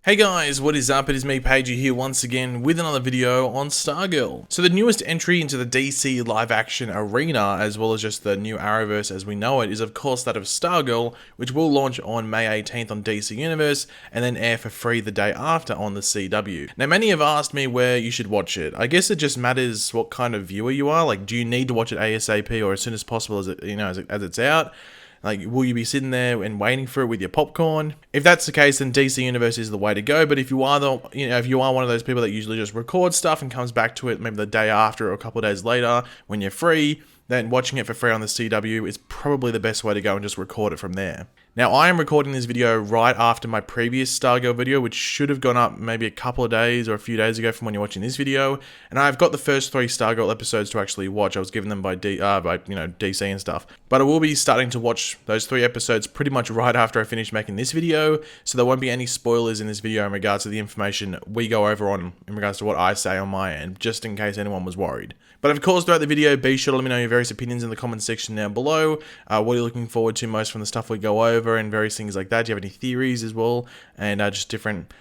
Hey guys, what is up? It is me, Pagey, here once again with another video on Stargirl. So the newest entry into the DC live-action arena, as well as just the new Arrowverse as we know it, is of course that of Stargirl, which will launch on May 18th on DC Universe, and then air for free the day after on the CW. Now many have asked me where you should watch it. I guess it just matters what kind of viewer you are. Like, do you need to watch it ASAP or as soon as possible as it's out? Like, will you be sitting there and waiting for it with your popcorn? If that's the case, then DC Universe is the way to go. But if you are one of those people that usually just records stuff and comes back to it maybe the day after or a couple of days later when you're free, then watching it for free on the CW is probably the best way to go and just record it from there. Now, I am recording this video right after my previous Stargirl video, which should have gone up maybe a couple of days or a few days ago from when you're watching this video. And I've got the first 3 Stargirl episodes to actually watch. I was given them by DC and stuff. But I will be starting to watch those 3 episodes pretty much right after I finish making this video. So there won't be any spoilers in this video in regards to the information we go over on in regards to what I say on my end, just in case anyone was worried. But of course, throughout the video, be sure to let me know your various opinions in the comment section down below. What are you looking forward to most from the stuff we go over and various things like that? Do you have any theories as well? And just different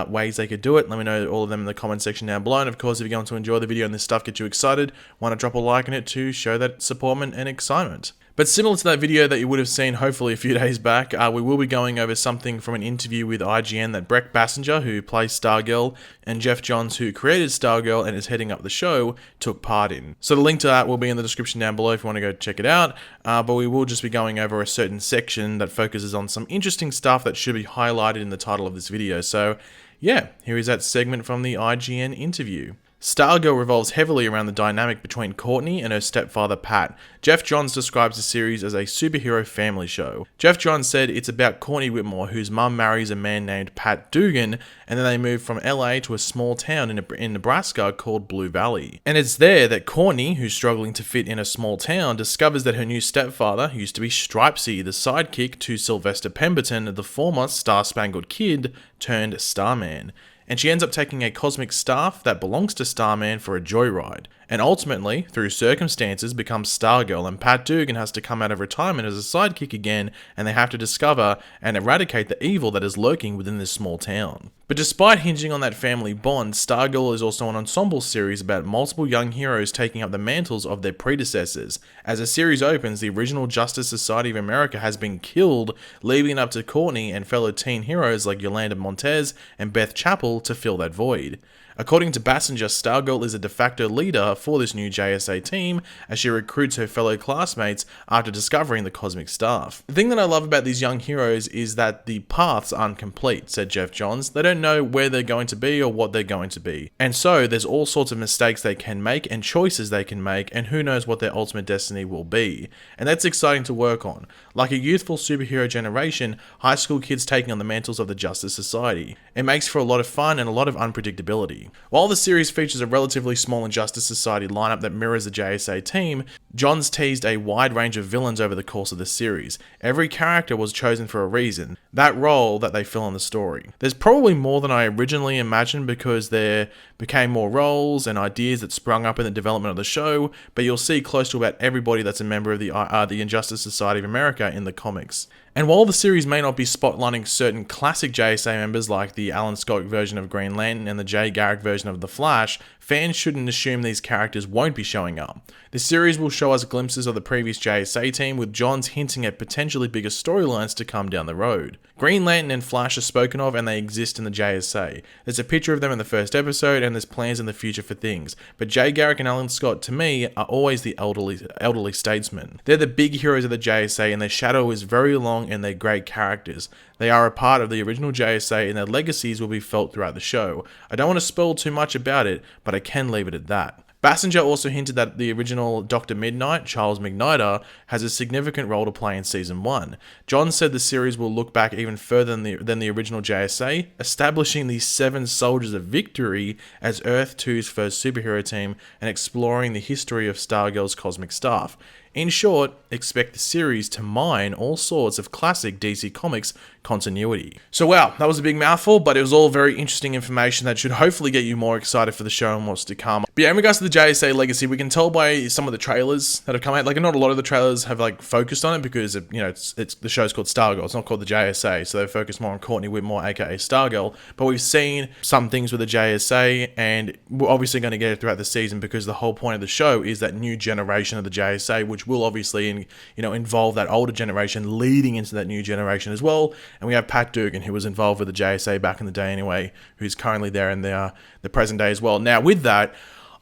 ways they could do it? Let me know all of them in the comment section down below. And of course, if you're going to enjoy the video and this stuff gets you excited, why not drop a like on it to show that support and excitement. But similar to that video that you would have seen hopefully a few days back, we will be going over something from an interview with IGN that Brec Bassinger, who plays Stargirl, and Geoff Johns, who created Stargirl and is heading up the show, took part in. So the link to that will be in the description down below if you want to go check it out, but we will just be going over a certain section that focuses on some interesting stuff that should be highlighted in the title of this video. So yeah, here is that segment from the IGN interview. Stargirl revolves heavily around the dynamic between Courtney and her stepfather Pat. Geoff Johns describes the series as a superhero family show. Geoff Johns said it's about Courtney Whitmore, whose mum marries a man named Pat Dugan, and then they move from LA to a small town in Nebraska called Blue Valley. And it's there that Courtney, who's struggling to fit in a small town, discovers that her new stepfather used to be Stripesy, the sidekick to Sylvester Pemberton, the former Star-Spangled Kid turned Starman. And she ends up taking a cosmic staff that belongs to Starman for a joyride, and ultimately, through circumstances, becomes Stargirl, and Pat Dugan has to come out of retirement as a sidekick again, and they have to discover and eradicate the evil that is lurking within this small town. But despite hinging on that family bond, Stargirl is also an ensemble series about multiple young heroes taking up the mantles of their predecessors. As the series opens, the original Justice Society of America has been killed, leaving it up to Courtney and fellow teen heroes like Yolanda Montez and Beth Chappell to fill that void. According to Bassinger, Stargirl is a de facto leader for this new JSA team as she recruits her fellow classmates after discovering the cosmic staff. The thing that I love about these young heroes is that the paths aren't complete, said Geoff Johns. They don't know where they're going to be or what they're going to be. And so there's all sorts of mistakes they can make and choices they can make, and who knows what their ultimate destiny will be. And that's exciting to work on. Like a youthful superhero generation, high school kids taking on the mantles of the Justice Society. It makes for a lot of fun and a lot of unpredictability. While the series features a relatively small Injustice Society lineup that mirrors the JSA team, Johns teased a wide range of villains over the course of the series. Every character was chosen for a reason, that role that they fill in the story. There's probably more than I originally imagined because there became more roles and ideas that sprung up in the development of the show, but you'll see close to about everybody that's a member of the Injustice Society of America in the comics. And while the series may not be spotlighting certain classic JSA members like the Alan Scott version of Green Lantern and the Jay Garrick version of The Flash, fans shouldn't assume these characters won't be showing up. The series will show us glimpses of the previous JSA team, with Johns hinting at potentially bigger storylines to come down the road. Green Lantern and Flash are spoken of and they exist in the JSA. There's a picture of them in the first episode and there's plans in the future for things. But Jay Garrick and Alan Scott, to me, are always the elderly statesmen. They're the big heroes of the JSA and their shadow is very long and they're great characters. They are a part of the original JSA and their legacies will be felt throughout the show. I don't want to spoil too much about it, but I can leave it at that. Bassinger also hinted that the original Dr. Midnight, Charles McNider, has a significant role to play in Season 1. John said the series will look back even further than the original JSA, establishing the 7 Soldiers of Victory as Earth 2's first superhero team and exploring the history of Stargirl's cosmic staff. In short, expect the series to mine all sorts of classic DC Comics continuity. So wow, that was a big mouthful, but it was all very interesting information that should hopefully get you more excited for the show and what's to come. But yeah, in regards to the JSA legacy, we can tell by some of the trailers that have come out, like not a lot of the trailers have like focused on it because it's the show's called Stargirl, it's not called the JSA, so they focus more on Courtney Whitmore, aka Stargirl. But we've seen some things with the JSA, and we're obviously going to get it throughout the season because the whole point of the show is that new generation of the JSA, which will obviously involve that older generation leading into that new generation as well. And we have Pat Dugan, who was involved with the JSA back in the day anyway, who's currently there in the present day as well. Now, with that,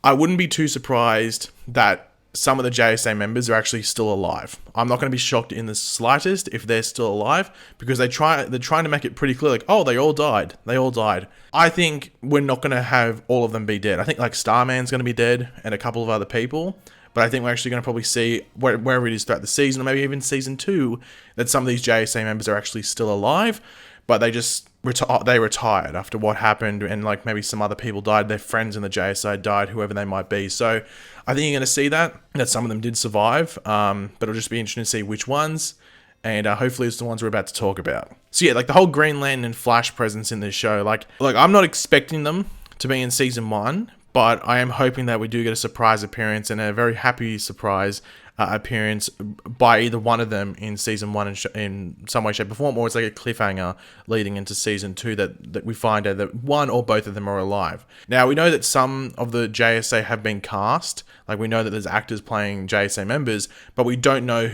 I wouldn't be too surprised that some of the JSA members are actually still alive. I'm not going to be shocked in the slightest if they're still alive, because they're trying to make it pretty clear, like, oh, they all died. They all died. I think we're not going to have all of them be dead. I think like Starman's going to be dead and a couple of other people. But I think we're actually going to probably see, wherever it is throughout the season, or maybe even season 2, that some of these JSA members are actually still alive, but they just retired after what happened, and like maybe some other people died, their friends in the JSA died, whoever they might be. So I think you're going to see that some of them did survive, but it'll just be interesting to see which ones, and hopefully it's the ones we're about to talk about. So yeah, like the whole Green Lantern and Flash presence in this show, like I'm not expecting them to be in season 1, but I am hoping that we do get a surprise appearance, and a very happy surprise appearance by either one of them in season 1 in some way, shape, or form, or it's like a cliffhanger leading into season 2 that we find out that one or both of them are alive. Now, we know that some of the JSA have been cast. Like, we know that there's actors playing JSA members, but we don't know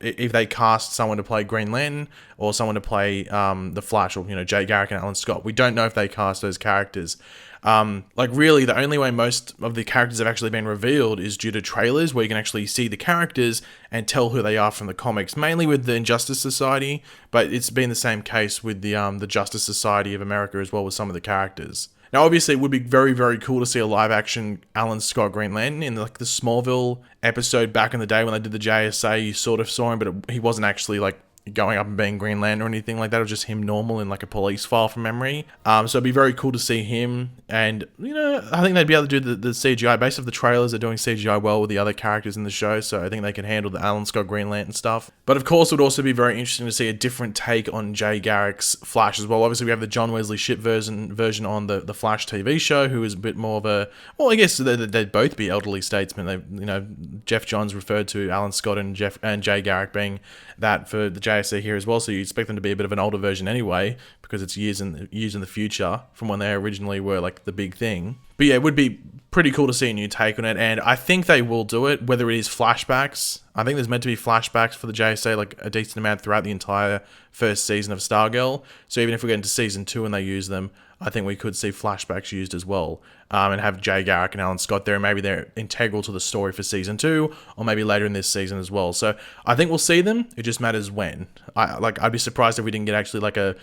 if they cast someone to play Green Lantern or someone to play the Flash, or Jay Garrick and Alan Scott. We don't know if they cast those characters. Really, the only way most of the characters have actually been revealed is due to trailers, where you can actually see the characters and tell who they are from the comics, mainly with the Injustice Society, but it's been the same case with the Justice Society of America as well, with some of the characters. Now, obviously, it would be very, very cool to see a live-action Alan Scott Green Lantern in like the Smallville episode back in the day when they did the JSA. You sort of saw him, but he wasn't actually like going up and being Green Lantern or anything like that. It was just him normal in like a police file from memory. So it'd be very cool to see him, and I think they'd be able to do the CGI. Based off the trailers, they're doing CGI well with the other characters in the show, so I think they can handle the Alan Scott Green Lantern stuff. But of course, it would also be very interesting to see a different take on Jay Garrick's Flash as well. Obviously, we have the John Wesley Shipp version on the Flash TV show, who is a bit more of a, well, I guess they'd both be elderly statesmen. Jeff Johns referred to Alan Scott and Jay Garrick being that for the JSA here as well, so you expect them to be a bit of an older version anyway, because it's years in the future from when they originally were like the big thing. But yeah, it would be pretty cool to see a new take on it, and I think they will do it, whether it is flashbacks. I think there's meant to be flashbacks for the JSA, like a decent amount throughout the entire first season of Stargirl. So even if we get into season 2 and they use them, I think we could see flashbacks used as well, and have Jay Garrick and Alan Scott there, and maybe they're integral to the story for season 2, or maybe later in this season as well. So I think we'll see them. It just matters when. I'd be surprised if we didn't get actually like a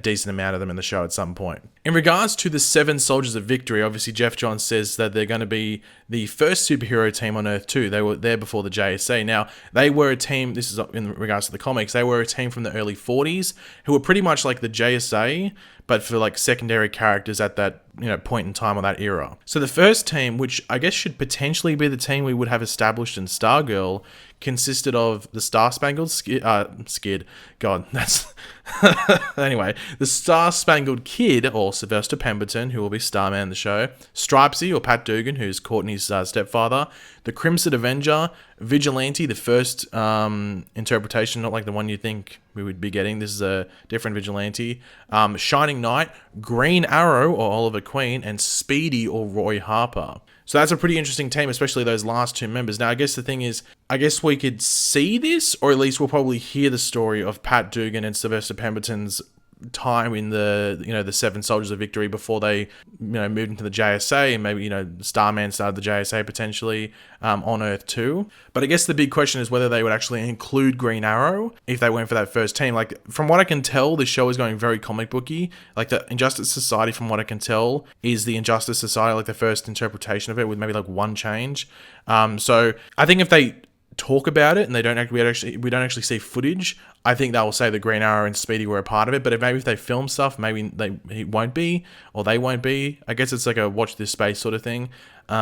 decent amount of them in the show at some point. In regards to the 7 Soldiers of Victory, obviously Jeff Johns says that they're going to be the first superhero team on Earth too. They were there before the JSA. Now, they were a team, this is in regards to the comics, they were a team from the early 40s who were pretty much like the JSA, but for like secondary characters at that point in time or that era. So the first team, which I guess should potentially be the team we would have established in Stargirl, consisted of the Star-Spangled Skid. God, that's... Anyway, the Star-Spangled Kid, or Sylvester Pemberton, who will be Starman in the show, Stripesy, or Pat Dugan, who's Courtney's stepfather, the Crimson Avenger, Vigilante, the first interpretation, not like the one you think we would be getting. This is a different Vigilante. Shining Knight, Green Arrow, or Oliver Queen, and Speedy, or Roy Harper. So that's a pretty interesting team, especially those last 2 members. Now, I guess the thing is, I guess we could see this, or at least we'll probably hear the story of Pat Dugan and Sylvester Pemberton's time in the 7 Soldiers of Victory before they moved into the JSA, and maybe Starman started the JSA potentially on Earth too. But I guess the big question is whether they would actually include Green Arrow if they went for that first team. Like, from what I can tell, this show is going very comic booky. Like, the Injustice Society, from what I can tell, is the Injustice Society, like the first interpretation of it, with maybe like one change. So I think if they talk about it and we don't actually see footage, I think that will say the Green Arrow and Speedy were a part of it. But if they film stuff, maybe he won't be, or they won't be. I guess it's like a watch this space sort of thing. But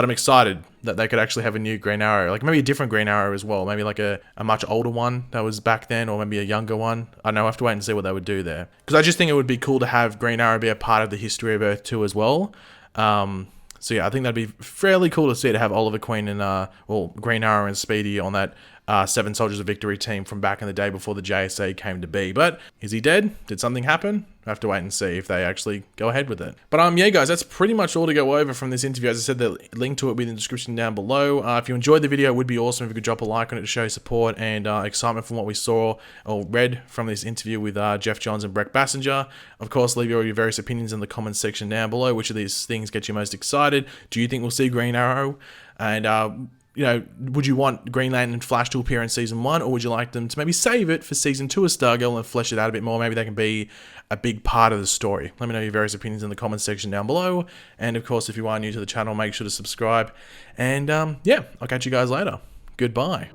I'm excited that they could actually have a new Green Arrow, like maybe a different Green Arrow as well, maybe like a much older one that was back then, or maybe a younger one. I don't know, I have to wait and see what they would do there, because I just think it would be cool to have Green Arrow be a part of the history of Earth 2 as well. So yeah, I think that'd be fairly cool to see, to have Oliver Queen and Green Arrow and Speedy on that Seven Soldiers of Victory team from back in the day before the JSA came to be. But is he dead? Did something happen? I have to wait and see if they actually go ahead with it. But yeah, guys, that's pretty much all to go over from this interview. As I said, the link to it will be in the description down below. If you enjoyed the video, it would be awesome if you could drop a like on it to show support and excitement from what we saw or read from this interview with Jeff Johns and Breck Bassinger. Of course, leave your various opinions in the comments section down below. Which of these things get you most excited? Do you think we'll see Green Arrow? And would you want Green Lantern and Flash to appear in Season 1, or would you like them to maybe save it for Season 2 of Stargirl and flesh it out a bit more? Maybe they can be a big part of the story. Let me know your various opinions in the comments section down below. And of course, if you are new to the channel, make sure to subscribe. And yeah, I'll catch you guys later. Goodbye.